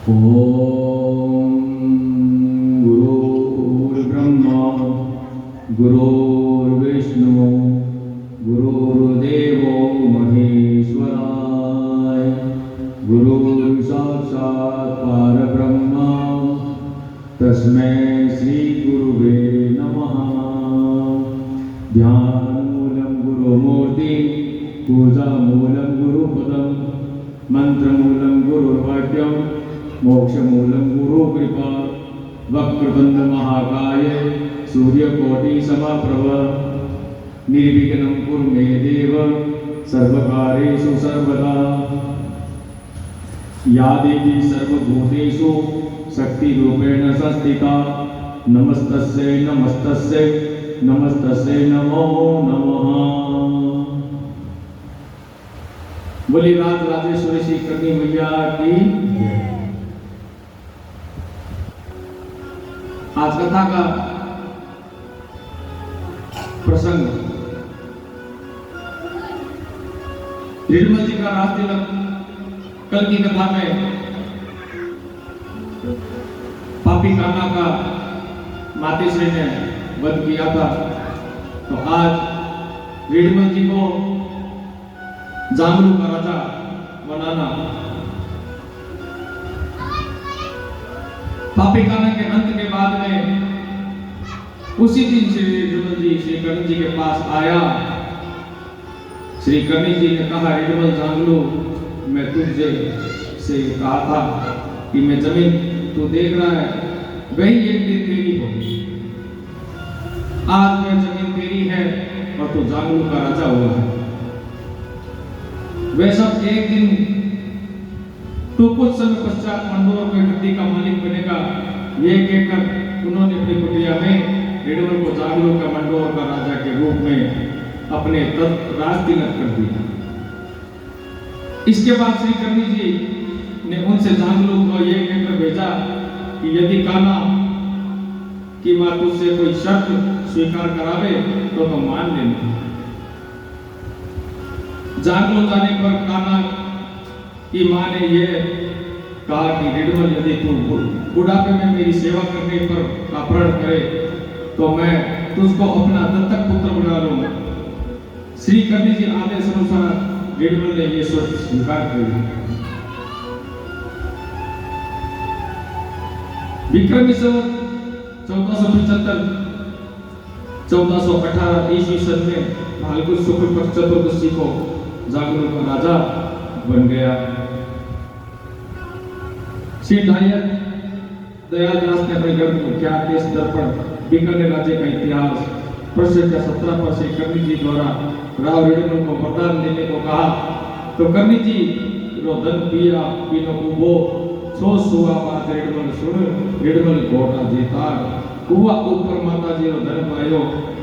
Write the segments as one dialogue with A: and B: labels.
A: ओम गुरुर्ब्रह्मा गुरुर्विष्णु गुरुर्देवो महेश्वराय गुरुर्साक्षात् परब्रह्म तस्मै श्री गुरुवे नमः। ध्यानमूलं गुरुमूर्ति पूजामूलं गुरुपदं मंत्रमूलं गुरुर्वाक्यं मोक्षमूलं गुरुकृपा। वक्रतुंड महाकाय सूर्यकोटि समप्रभ निर्विघ्नं कुरु मे देव सर्वकार्येषु सर्वदा। या देवी सर्वभूतेषु शक्तिरूपेण संस्थिता नमस्तस्यै नमस्तस्यै नमस्तस्यै नमो नमः। बोली राज राजेश्वरी श्री करनी मैया की। आज कथा का प्रसंग निर्मल जी का राज तिलक। कल की कथा में पापी कान्हा का मातेश्री ने वध किया था, तो आज निर्मल जी को जामलू का राजा बनाना। पापी कान्हा के अंत के बाद में उसी दिन श्री निर्मल जी श्री कर्ण जी के पास आया। श्री कर्ण जी ने कहा, निर्मल जामलू, मैं तुझे से कहा था कि मैं जमीन तू देख रहा है वही एक दिन तेरी होगी। आज वह जमीन तेरी है और तू जामलू का राजा हुआ है। वह सब एक दिन तो कुछ समय पश्चात मंडोर में गद्दी का मालिक बनेगा। ये कहकर उन्होंने अपनी कुटिया में निर्मल को जामलू का मंडोर का राजा के रूप में अपने राज तिलक कर दिया। इसके बाद श्री कर्ण जी ने उनसे जामलू को ये कहकर भेजा कि यदि कान्हा की मां तुझसे कोई शर्त स्वीकार करावे तो मान लेना। जामलू जाने पर कान्हा की मां ने यह कहा कि निर्मल, यदि तू बुढ़ापे में मेरी सेवा करने पर अपहरण करे तो मैं तुझको अपना दत्तक पुत्र बना लूंगा। श्री कर्ण जी आदेश अनुसार निर्मल ने यह शर्त स्वीकार कर ली। विक्रमी संवत 1475-1418 ईस्वी सन में फाल्गुन शुक्ल पक्ष चतुर्दशी को जामलू का राजा बन गया। श्री दयालदास ने अपने ग्रंथ मुख्यात देश दर्पण बीकानेर राज्य का इतिहास प्रश्न 17 पर श्री कर्ण जी द्वारा राव निर्मल को वरदान देने को कहा, तो कर्ण जी रो धन पिया पीनो कुबो सो सुआ बात निर्मल सुन निर्मल घोटा जेतार कुआ ऊपर माता जी रो धन पायो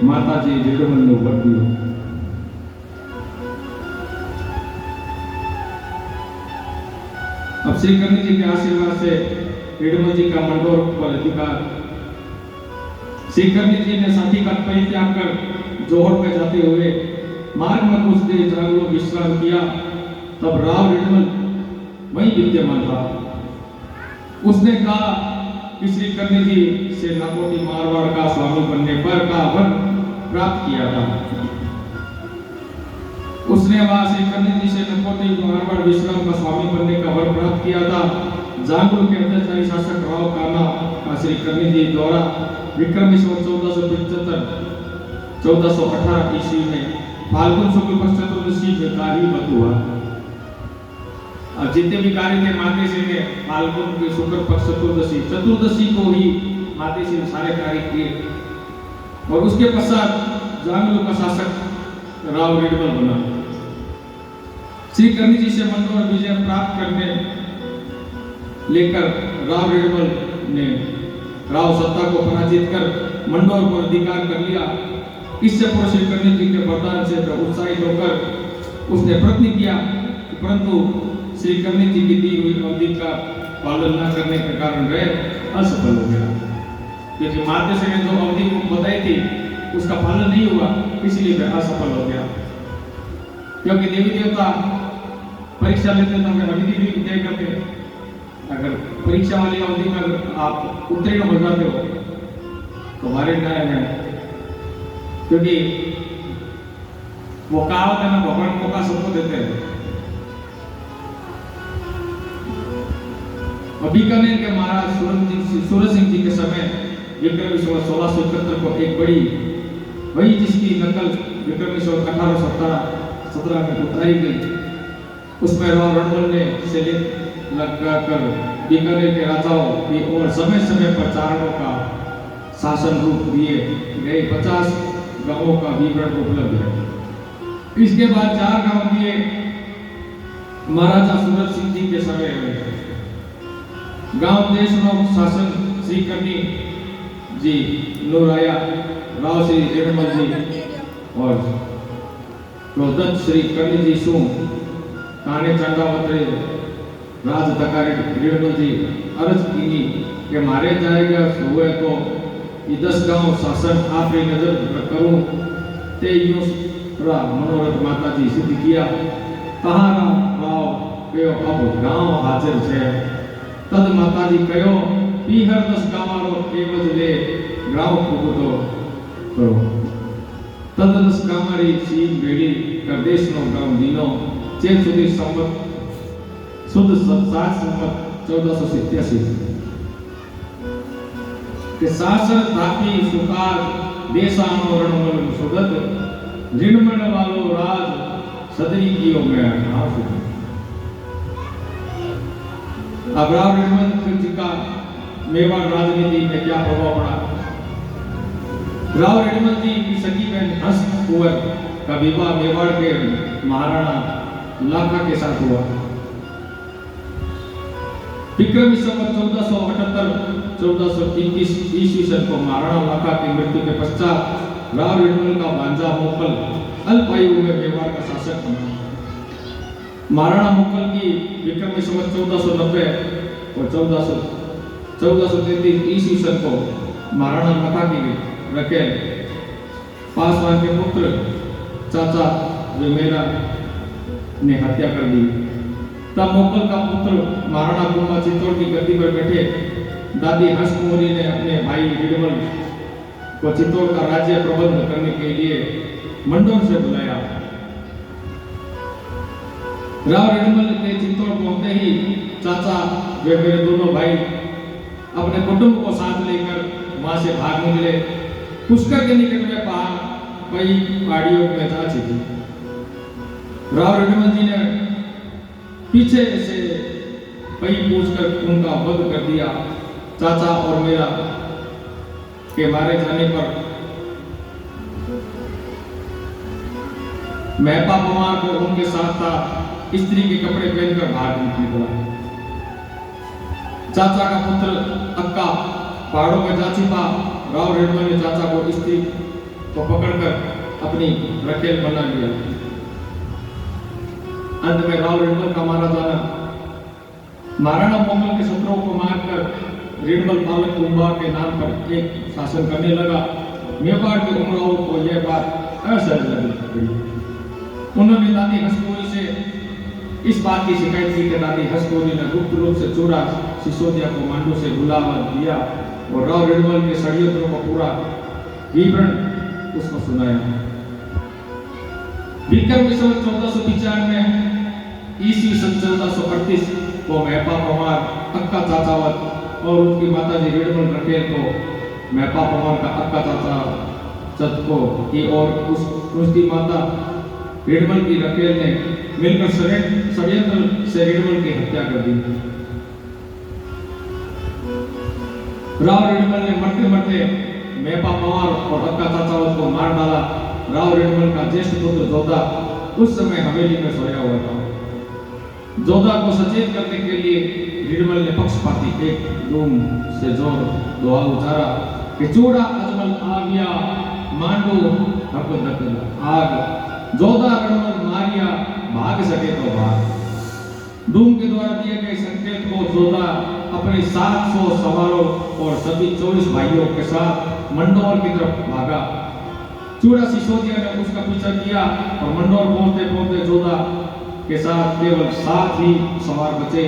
A: माता जी निर्मल नो वर दियो। अब श्री कर्ण जी के आशीर्वाद से निर्मल जी का मंडोर पर अधिकार। श्री कर्ण जी ने साथी का परित्याग कर जोहर में जाते हुए मार्ग में कुछ देर जागरूक विश्राम किया। तब राव निर्मल वहीं विद्यमान था। उसने कहा कि श्री कर्ण जी से नाकोटी मारवाड़ का स्वामी बनने पर का वर प्राप्त किया था। उसने वहां श्री कर्ण जी से नाकोटी मारवाड़ विश्राम का स्वामी बनने का वर प्राप्त किया था। जामलू के अत्याचारी शासक राव कान्हा का श्री कर्ण जी द्वारा विक्रमी संवत 1418 ईस्वी में फाल्गुन शुक्ल पक्ष चतुर्दशी में कार्य बंद हुआ। अब जितने भी कार्य थे मातेश्री ने फाल्गुन के शुक्ल पक्ष चतुर्दशी को ही मातेश्री ने सारे कार्य किए और उसके पश्चात जामलू का शासक राव निर्मल बना। श्री कर्ण जी से मंडोर विजय प्राप्त करने लेकर राव निर्मल ने राव सत्ता को पराजित कर मंडोर पर अधिकार कर लिया। इससे पूर्व श्री कर्ण जी के वरदान से उत्साहित होकर उसने प्रतिज्ञा किया, परंतु श्री कर्ण जी की दी हुई अवधि का पालन न करने के कारण वह असफल हो गया, क्योंकि मातेश्री ने जो अवधि बताई थी उसका पालन नहीं हुआ, इसलिए वह असफल हो गया। क्योंकि देवी देवता परीक्षा लेते हैं तो हमें अवधि भी तय करते हैं। अगर परीक्षा वाली अवधि में अगर आप उत्तीर्ण हो जाते हो तो हमारे न्याय है, क्योंकि वो कहावत है ना, भगवान मौका सबको देते हैं। बीकानेर के महाराज सूरज सिंह जी के समय विक्रमी संवत 1671 को एक बड़ी वही जिसकी नकल विक्रमी संवत 1817 में उतारी गई, उसमें राव रणबल ने शिलालेख लगाकर बीकानेर के राजाओं की और समय समय पर चारणों का शासन रूप दिए गए 50 गांवों का विवरण उपलब्ध है। इसके बाद 4 गांव दिए महाराजा सूरज सिंह जी के समय में। गांव देशनोक शासन श्री करनी जी नूराया राव श्री रेणमल जी और दत्त श्री करनी जी सु काने चंडावतरे राज तकारे रेणमल जी अर्ज की के मारे जाएगा हुए तो ये 10 गांव शासन आप री नजर करूं ते यूं मनोरथ माता जी सिद्ध किया तहारा राव कयो अब गांव हाजिर छे तद माता जी कयो पीहर 10 गांवारो एवज ले गांव पूतो करो तद 10 गांवारी सीम बेड़ी कर देशनो गांव दीनो चेत सुधी संवत शुद्ध 7 संवत 1487 के शासन धापी सुकार देशानो रणमल सुगत ऋणमण वालो राज सदरी कियो में नाम। अब राव रणमल जी का मेवाड़ राजनीति में क्या प्रभाव पड़ा? राव रणमल जी की सगी बहन हंस कुंवर का विवाह मेवाड़ के महाराणा लाखा के साथ हुआ। विक्रमी संवत 1478-1421 ईस्वी सन को महाराणा लाखा की मृत्यु के पश्चात राव रणमल का भांजा मोकल अल्पायु में मेवाड़ का शासक बना। महाराणा मोकल की विक्रमी संवत 1490 और 1433 ईस्वी सन को महाराणा लाखा की रखेल पासवान के पुत्र चाचा वेमेरा ने हत्या कर दी। तब मोकल का पुत्र महाराणा कुंभा चित्तौड़ की गद्दी पर बैठे दादी हंस कुंवरी ने अपने भाई रणमल को चित्तौड़ का राज्य प्रबंध करने के लिए मंडोर से बुलाया। राव रणमल के चित्तौड़ पहुंचते ही चाचा वे मेरे दोनों भाई अपने कुटुंब को साथ लेकर वहां से भाग निकले। पुष्कर के निकट में पहाड़ियों में जा चुकी। राव रणमल जी ने पीछे से पई पूछकर उनका वध कर दिया। चाचा और मेरा के मारे जाने पर महपा पवार को उनके साथ था स्त्री के कपड़े पहनकर भाग निकला। चाचा का पुत्र अक्का पहाड़ों में जा छिपा। राव रणमल ने चाचा को स्त्री को पकड़कर अपनी रखेल बना लिया। अंत में राव रणमल का मारा जाना। महाराणा मोकल के शत्रुओं को मारकर रणमल पालक कुंभा के नाम पर एक शासन करने लगा। मेवाड़ के उमराव को यह बात असहज लगी। उन्होंने दादी हंसकोरी से इस बात की शिकायत की कि दादी हंसकोरी ने गुप्त रूप से चोरा सिसोदिया को मांडू से बुलावा दिया और राव रणमल के षड्यंत्रों का पूरा विवरण उसको सुनाया। विक्रमी संवत 1495 ईस्वी सन 1438 को महपा पवार अक्का चाचावत और उसकी माताजी रणमल रखेल को महपा पवार का अक्का चाचा चत को की और उसकी माता रणमल की रखेल ने मिलकर षड्यंत्र से रणमल की हत्या कर दी। राव रणमल ने मरते मरते महपा पवार और अक्का चाचावत को मार डाला। राव रणमल का ज्येष्ठ पुत्र जोधा उस समय हवेली में सोया हुआ था। जोधा को सचेत करने के लिए रणमल ने पक्षपाती एक धूम से जोर दोहा उतारा कि चूड़ा अजमल आ गया मांडू हक धक आग जोधा रणमल मारिया भाग सके तो भाग। धूम के द्वारा दिए गए संकेत को जोधा अपने 700 सवारों और सभी 24 भाइयों के साथ मंडोर की तरफ भागा। चूड़ा सिसोदिया ने उसका पीछा किया और मंडोर पहुंचते पहुंचते जोधा के साथ केवल 7 ही सवार बचे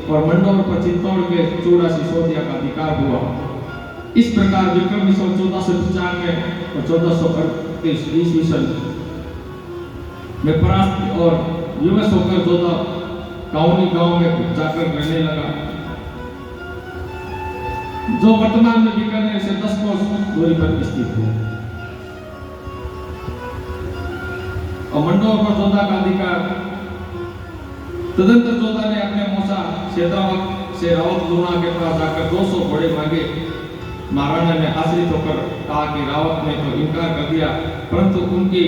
A: और मंडोर पर चित्तौड़ के चूड़ा सिसोदिया का अधिकार हुआ। इस प्रकार विक्रम संवत 1495 और 1438 ईस्वी सन में परास्त और विवश होकर जोधा काउनी गांव में जाकर रहने लगा, जो वर्तमान में बीकानेर से 10 कोस दूरी पर स्थित है। और मंडोर पर जोधा का अधिकार। तदंतर जोधा ने अपने मौसा क्षेत्रावत से रावत लूणा के पास जाकर 200 घोड़े मांगे। महाराणा ने आश्रित होकर कहा कि रावत ने तो इनकार कर दिया, परंतु उनकी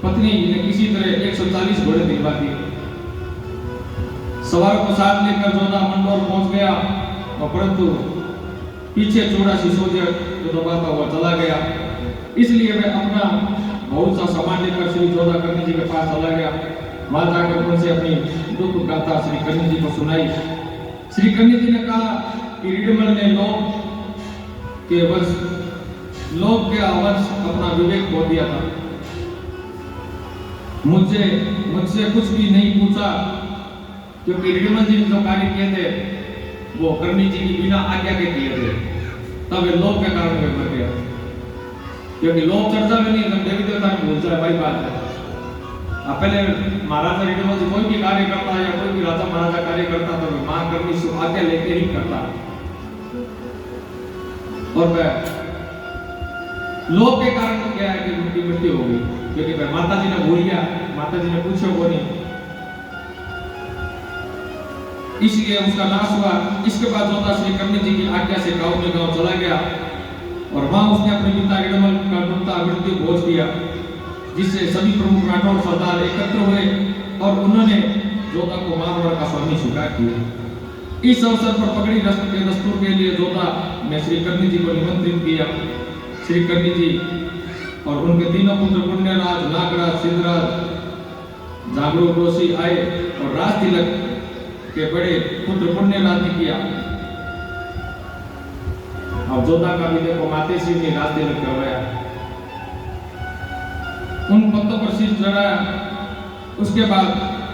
A: पत्नी ने किसी तरह 140 घोड़े दिलवा दिए। सवारों को साथ लेकर जोधा मंडोर पहुंच गया और परंतु पीछे चूड़ा सिसोदिया को दबाता हुआ चला गया। इसलिए वह अपना बहुत सा सामान लेकर श्री जोधा करनी जी के पास चला गया। वहां जाकर उनसे अपनी दुख गाथा श्री करनी जी को सुनाई। श्री करनी जी ने कहा कि रिडमल ने लोभ के अवश अपना विवेक खो दिया था। मुझसे कुछ भी नहीं पूछा, क्योंकि रिडमल जी ने जो कार्य किए थे वो करनी जी की बिना आज्ञा के किए थे। तब वे लोभ के कारण वे मर गया, क्योंकि लोभ चर्चा में नहीं, देवी देवता में भूल जाए भाई बात है। अब पहले महाराजा रिडमल जी कोई भी कार्य करता है या कोई भी राजा महाराजा कार्य करता तो मां करनी से आज्ञा लेके ही करता। और वह लोभ के कारण तो क्या है कि उनकी मृत्यु हो गई, क्योंकि वह माता जी ने भूल गया, माता जी ने पूछो को नहीं, इसलिए उसका नाश हुआ। इसके बाद जोधा श्री करनी जी की आज्ञा से काउनी गांव चला गया और वहां उसने अपने पिता रिडमल का डूबता मृत्यु भोज किया, जिससे सभी प्रमुख राठौर सरदार एकत्र हुए और उन्होंने जोधा को मारवाड़ का स्वामी स्वीकार किया। इस अवसर पर पगड़ी रस्म के दस्तूर के लिए जोधा ने श्री करनी जी को निमंत्रित किया। श्री करनी जी और उनके तीनों पुत्र पुण्यराज, नागराज, सिद्धराज, जागरूक जोशी आए और राज तिलक के बड़े पुत्र पुण्यराज ने किया। अब जोधा का भी देखो माते सिंह ने राज तिलक करवाया, उन पत्तों पर शीश चढ़ाया। उसके बाद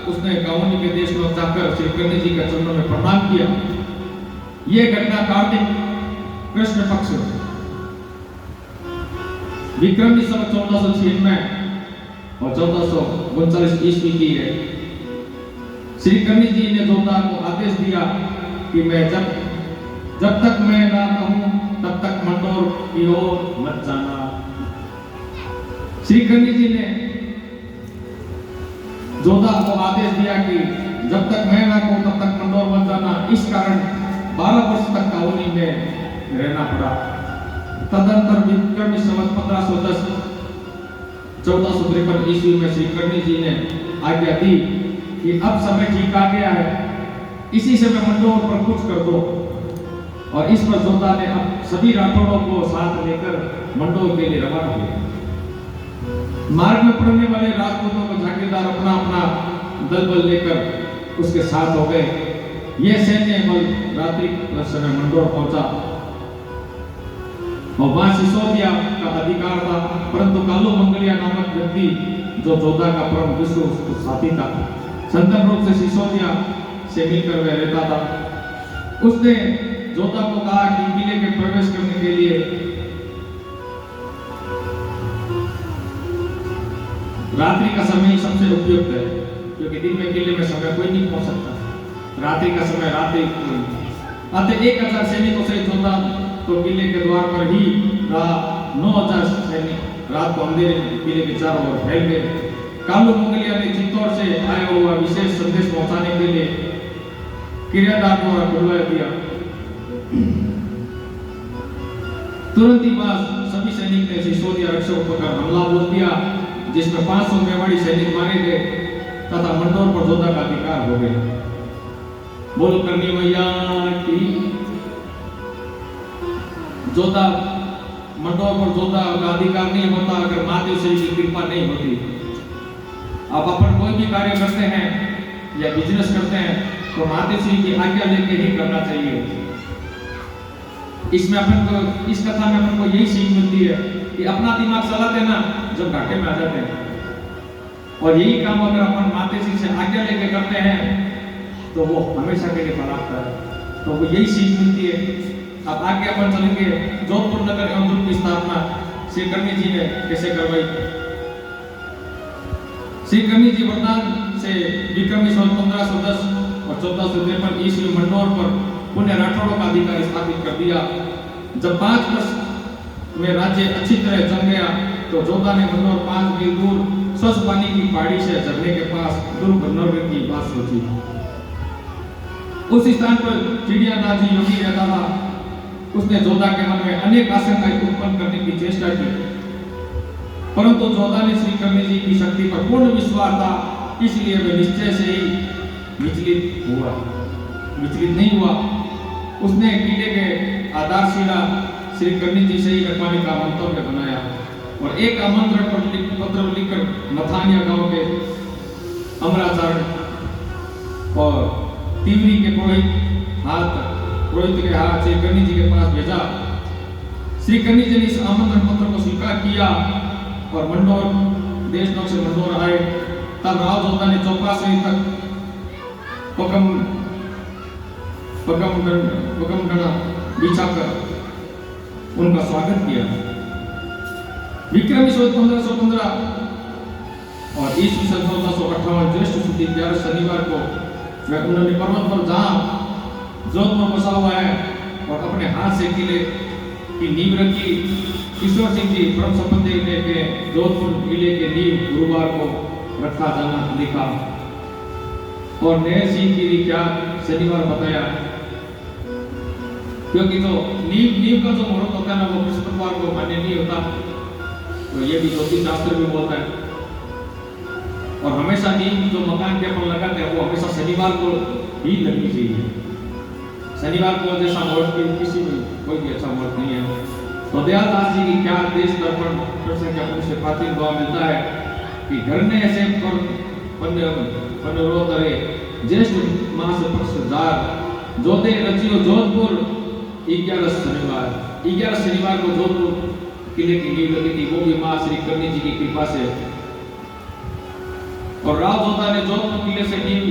A: उसने काउनी के देश में जाकर श्री करनी जी के चरणों में प्रणाम किया। यह घटना कार्तिक कृष्ण पक्ष विक्रमी संवत 1496 और 1439 ईस्वी की है। श्री करनी जी ने जोधा को आदेश दिया कि मैं जब तक मैं ना कहूं तब तक मंडोर की ओर मत जाना। श्री करनी जी ने जोधा को आदेश दिया कि जब तक मैं ना कहूं तब तक मंडोर मत जाना। इस कारण 12 वर्ष तक काउनी में रहना पड़ा। तदंतर विक्रमी संवत 1510 1453 ईस्वी में श्री करनी जी ने आज्ञा दी कि अब समय ठीक आ गया है, इसी समय मंडोर पर कूच कर दो। और इस पर जोधा ने अब सभी राठौड़ों को साथ लेकर मंडोर के लिए रवाना हुए। मार्ग में पड़ने वाले राजपूतों का जागीरदार अपना अपना दल बल लेकर उसके साथ हो गए। यह सैन्य बल रात्रि समय मंडोर पहुंचा और वहां सिसोदिया का अधिकार था, परंतु कालू मंगलिया नामक व्यक्ति जो जोधा का परम विश्व साथी था, संतन रूप से सिसोदिया से मिलकर वह रहता था। उसने जोधा को कहा कि किले के प्रवेश करने के लिए रात्रि का समय सबसे उपयुक्त है, क्योंकि दिन में किले में समय कोई नहीं पहुंच सकता। रात्रि का समय रात्रि अतः 1000 सैनिकों से जोधा तो किले के द्वार पर ही रहा। 9000 सैनिक रात को अंधेरे में किले के चारों ओर फैल गए। कालू मंगलिया ने चित्तौड़ से आया हुआ विशेष संदेश पहुंचाने के लिए किरादार द्वारा बुलवा दिया। तुरंत ही बाद सभी सैनिक ने सिसोदिया रक्षकों पर हमला बोल दिया, जिसमें 500 मेवाड़ी सैनिक मारे गए तथा मंडोर पर जोधा का अधिकार हो गया। बोल करनी मैया की जोधा मंडोर पर जोधा का अधिकार नहीं होता अगर महादेव श्री की कृपा नहीं होती। अब अपन कोई भी कार्य करते हैं या बिजनेस करते हैं तो महादेव श्री की आज्ञा लेके ही करना चाहिए। इसमें अपन को इस कथा में अपन को यही सीख मिलती है कि अपना दिमाग चलाते ना जब घाटे में आ जाते हैं। और यही काम अगर अपन माते जी से आज्ञा लेके करते हैं तो वो हमेशा के लिए फल आता है। तो वो यही सीख मिलती है। अब आगे अपन चलेंगे जोधपुर नगर एवं दुर्ग की स्थापना श्री करनी जी ने कैसे करवाई। श्री करनी जी वरदान से विक्रमी संवत 1510 और 1453 ईस्वी मंडोर पर पुण्य राठौड़ों का अधिकार स्थापित कर दिया। जब 5 वर्ष में राज्य अच्छी तरह जम गया तो जोधा ने मंडोर 5 मील दूर स्वच्छ पानी की पहाड़ी से झरने के पास दुर्ग नगर की बात सोची। उस स्थान पर चिड़िया नाजी योगी रहता था। उसने जोधा के मन में अनेक आशंकाएं उत्पन्न करने की चेष्टा की, परंतु जोधा ने श्री करनी जी की शक्ति पर पूर्ण विश्वास था, इसलिए वह निश्चय से ही विचलित नहीं हुआ। उसने किले के आधारशिला श्री करनी जी से ही रखवाने का मंतव्य बनाया और एक आमंत्रण पत्र लिखकर मथानिया गांव के अमराचार्य और तिवरी के पुरोहित के हाथ श्री करनी जी के पास भेजा। श्री करनी जी ने इस आमंत्रण पत्र को स्वीकार किया और मंडोर देशनोक से मंडोर आए। तब राव जोधा ने चौपासी तक पगमगना बिछाकर उनका स्वागत किया। विक्रमी संवत 1515 और ईस्वी सन 1458 ज्येष्ठ शुक्ल 11 शनिवार को वह उन्होंने पर्वत पर जहाँ जोधपुर बसा हुआ है और अपने हाथ से किले की नींव रखी। ईश्वर सिंह जी परम संपत्ति के जोधपुर किले के नींव गुरुवार को रखा जाना लिखा और नए सिंह की क्या शनिवार बताया, क्योंकि तो नींव का जो मुहूर्त होता है ना वो बृहस्पतिवार को मान्य नहीं होता। तो ये भी ज्योतिष शास्त्र में बोलता है। और हमेशा नींव जो मकान के अपन लगाते हैं वो हमेशा शनिवार को ही लगनी चाहिए। शनिवार को जैसा मुहूर्त किसी में कोई भी अच्छा मुहूर्त नहीं है। तो दयालदास जी की क्या देश दर्पण से प्राचीन भाव मिलता है कि घर ने ऐसे पन्नरोदरे ज्येष्ठ मास पक्षदार जोधे रचियो जोधपुर 11 शनिवार को जोधपुर किले की नींव लगी थी, वो भी मां श्री करनी जी की कृपा से। और राव जोधा ने जोधपुर किले से नींव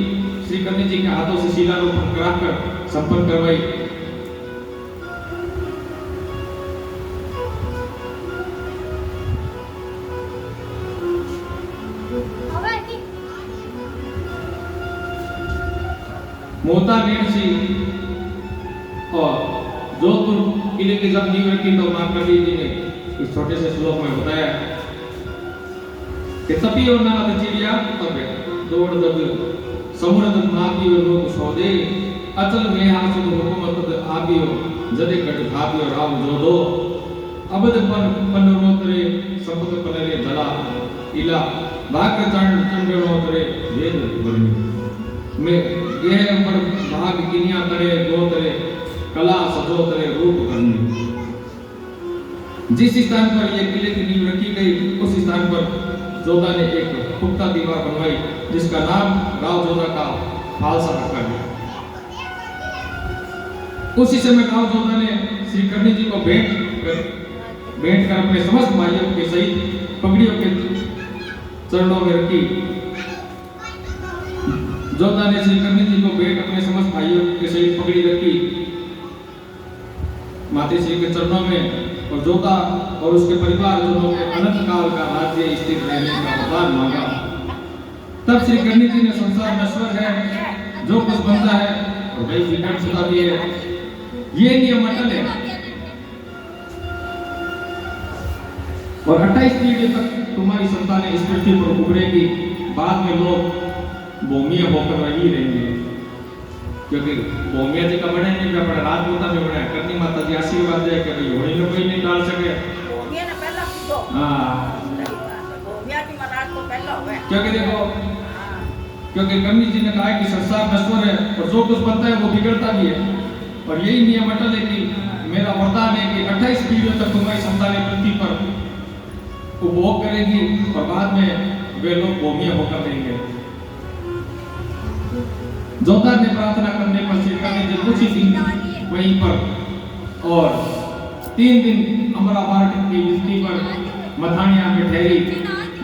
A: श्री करनी जी के हाथों से शिलारोपण कराकर संपन्न करवाई। मोता नेम सिंह और जोधपुर किले की जब नींव रखी तो मां कवि जी ने इस छोटे से श्लोक में बताया कि तपी और नाद चिड़िया तब दौड़ दब समुद्र मापी और लोग सौदे अचल में हासुद हुकूमत आबियो जदे कट भाबियो राम जोधो अबद पन्नरोतरे संपत पनरे जला इला भाग्य चंडोतरे वेद वर्णी में यह पर भाग किनिया करे दो तरे कला सजो तरे रूप करनी। जिस स्थान पर यह किले की नींव रखी गई उस स्थान पर जोधा ने एक पुख्ता दीवार बनवाई जिसका नाम राव जोधा का खालसा रखा गया। उसी समय राव जोधा ने श्री करनी जी को भेंट कर अपने समस्त भाइयों के सहित पगड़ियों के चरणों में रखी। जोधा ने श्री करनी जी को भेंट अपने समस्त भाइयों के सहित पगड़ी रखी माते श्री के चरणों में और जोधा और उसके परिवारजनों के अनंत काल का राज्य स्थिर रहने का वरदान मांगा। तब श्री करनी जी ने संसार नश्वर है, जो कुछ बनता है और वही विकट सदा भी है, ये नियम अटल है। और 28 पीढ़ी तक तुम्हारी संतानें इस पृथ्वी पर उभरेगी, बाद में लोग भूमिया होकर रही रहेंगे, क्योंकि भूमिया जी का बड़े नहीं बड़ा राजपूता में बड़ा करनी माता जी आशीर्वाद दे कि भाई होली में कोई नहीं डाल सके। भूमिया ने पहला तो भूमिया की महाराज को पहला हुआ, क्योंकि देखो क्योंकि करनी जी ने कहा है कि संसार नश्वर है और जो कुछ बनता है वो बिगड़ता भी है। और यही नियम अटल है कि मेरा वरदान है कि 28 पीढ़ियों तक तुम्हारी संतानें पृथ्वी पर उपभोग करेगी और बाद में वे लोग भूमिया होकर रहेंगे। जोधा ने प्रार्थना करने पर श्री करनी जी कुछ ही दिन वहीं पर और 3 दिन अमराभाट की विस्ती पर मथानिया में ठहरी,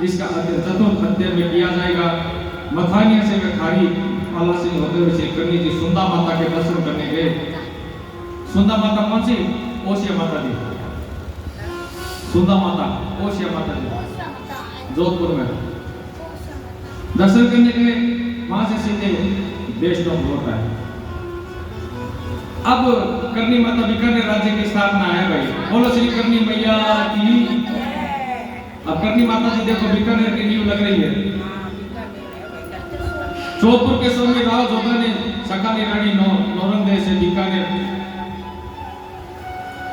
A: जिसका चतुर्थ अध्याय में किया जाएगा। मथानिया से वे खारी आलासी होते हुए श्री करनी जी सुंदा माता के दर्शन करने गए। सुंदा माता कौन सी? ओसिया माता जी। सुंदा माता ओसिया माता जी जोधपुर में दर्शन करने के लिए वहां से सीधे देशडोम लौट आए। अब करनी माता बीकानेर राज्य की स्थापना है भाई, बोलो श्री करनी मैया की। अब करनी माता जी देखो बीकानेर की नींव लग रही है। जोधपुर के स्वामी राव जोधा ने सकाली रानी नौरंगदेव से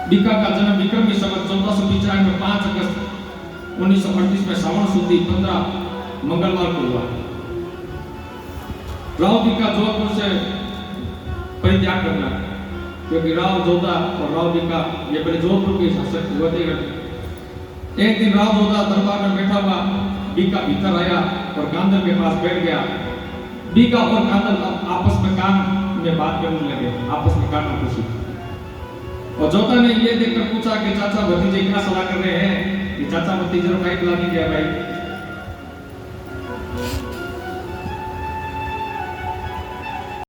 A: बीका का जन्म विक्रमी संवत 1495 में 5 अगस्त 1938 में श्रावण शुद्धि 15 मंगलवार को हुआ। राव बीका जोधपुर से परित्याग करना, क्योंकि राव जोधा और राव बीका ये पहले जोधपुर के शासक हुए थे। एक दिन राव जोधा दरबार में बैठा हुआ, बीका भीतर आया और कांदल के पास बैठ गया। बीका और कांदल आपस में कान में बात करने लगे, आपस में कान में खुशी। और जोधा ने ये देखकर पूछा कि चाचा भतीजे क्या सलाह कर रहे हैं? कि चाचा भतीजे को काहे बुला नहीं गया भाई?